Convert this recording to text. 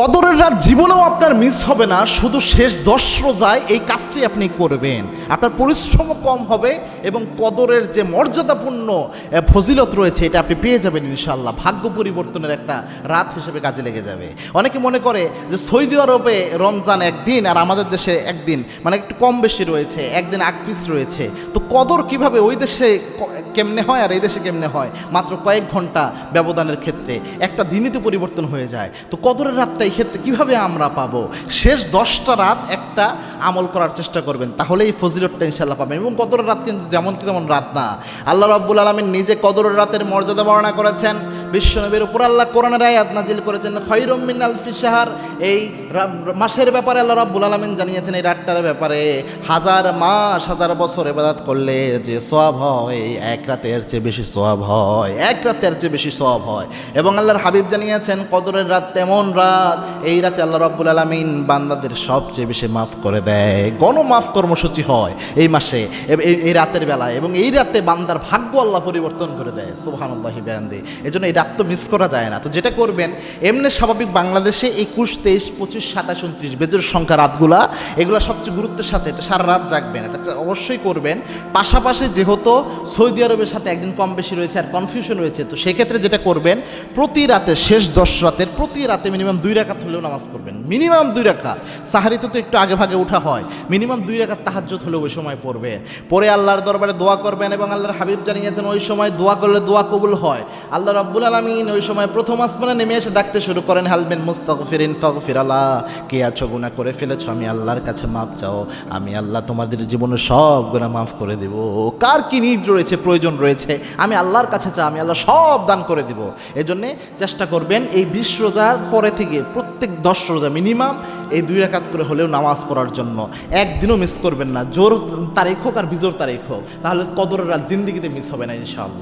কদরের রাত জীবনেও আপনার মিস হবে না, শুধু শেষ 10 রোজায় এই কাজটি আপনি করবেন। আপনার পরিশ্রমও কম হবে এবং কদরের যে মর্যাদাপূর্ণ ফজিলত রয়েছে এটা আপনি পেয়ে যাবেন ইনশাআল্লাহ। ভাগ্য পরিবর্তনের একটা রাত হিসেবে কাজে লেগে যাবে। অনেকে মনে করে যে সৌদি আরবে রমজান একদিন আর আমাদের দেশে একদিন, মানে একটু কম বেশি রয়েছে, একদিন আগ পিছ রয়েছে। তো কদর কিভাবে ওই দেশে কেমনে হয় আর এই দেশে কেমনে হয়, মাত্র কয়েক ঘন্টা ব্যবধানের ক্ষেত্রে একটা দিনই তো পরিবর্তন হয়ে যায়। তো কদরের রাতটা এই ক্ষেত্রে কিভাবে আমরা পাবো? শেষ 10টা রাত একটা আমল করার চেষ্টা করবেন, তাহলে এই ফজিলতটা ইনশাআল্লাহ পাবেন। এবং কদরের রাত কিন্তু যেমন কি তেমন রাত না। আল্লাহ রাব্বুল আলামিন নিজে কদরের রাতের মর্যাদা বর্ণনা করেছেন। বিশ্বনবীর উপর আল্লাহ কোরআনের আয়াত নাজিল করেছেন, খায়রুম মিন আলফি শাহর। এই মাসের ব্যাপারে আল্লাহ রাব্বুল আলামিন জানিয়েছেন এই রাতটার ব্যাপারে, হাজার মাস হাজার বছর ইবাদত করলে যে সওয়াব হয় এক রাতের চেয়ে বেশি সওয়াব হয়, এক রাতের চেয়ে বেশি সওয়াব হয়। এবং আল্লাহর হাবিব জানিয়েছেন কদরের রাত তেমন রাত, এই রাতে আল্লাহ রাব্বুল আলামিন বান্দাদের সবচেয়ে বেশি মাফ করে দেয়। গণমাফ কর্মসূচি হয় এই মাসে, এই রাতের বেলায়, এবং এই রাতে বান্দার ভাগ্য আল্লাহ পরিবর্তন করে দেয়। সুবহানাল্লাহি বিহামদি। এজন্য এই রাত তো মিস করা যায় না। তো যেটা করবেন, এমনি স্বাভাবিক বাংলাদেশে 21, 23, 25, 27, 29 বেজোর সংখ্যা রাতগুলা, এগুলো সবচেয়ে গুরুত্বের সাথে এটা সারা রাত জাগবেন, এটা অবশ্যই করবেন। পাশাপাশি যেহেতু সৌদি আরবের সাথে একদিন কম বেশি রয়েছে আর কনফিউশন রয়েছে, তো সেক্ষেত্রে যেটা করবেন, প্রতি রাতে শেষ 10 রাতের প্রতি রাতে মিনিমাম 2 রাকাত হলেও নামাজ পড়বেন। মিনিমাম 2 রাকাত। সাহারিতে তো একটু আগে ভাগে উঠা হয়, মিনিমাম 2 রাকাত তাহাজ্জুদ হলেও ওই সময় পড়বে। পরে আল্লাহর দরবারে দোয়া করবেন, এবং আল্লাহর হাবিব জানিয়েছেন ওই সময় দোয়া করলে দোয়া কবুল হয়। আল্লাহ রাব্বুল আলামিন ওই সময় প্রথম আসমানে নেমে এসে ডাকতে শুরু করেন, হালবিন মুস্তাগফিরিন ফাগফির আল্লাহ, কে আছো গুনাহ করে ফেলেছো, আমি আল্লাহর কাছে মাফ চাও, আমি আল্লাহ তোমাদের জীবনের সব গুনাহ মাফ করে দেব। কার কি নিড রয়েছে, প্রয়োজন রয়েছে, আমি আল্লাহর কাছে চাই, আমি আল্লাহ সব দান করে দেব। এজন্যে চেষ্টা করবেন এই 20 রোজার পরে থেকে প্রত্যেক 10 রোজা মিনিমাম এই 2 রাকাত করে হলেও নামাজ পড়ার জন্য। একদিনও মিস করবেন না, জোর তারিখ হোক আর বিজোর তারিখ হোক, তাহলে কদরের রাত জিন্দিগিতে মিস হবে না ইনশাআল্লাহ।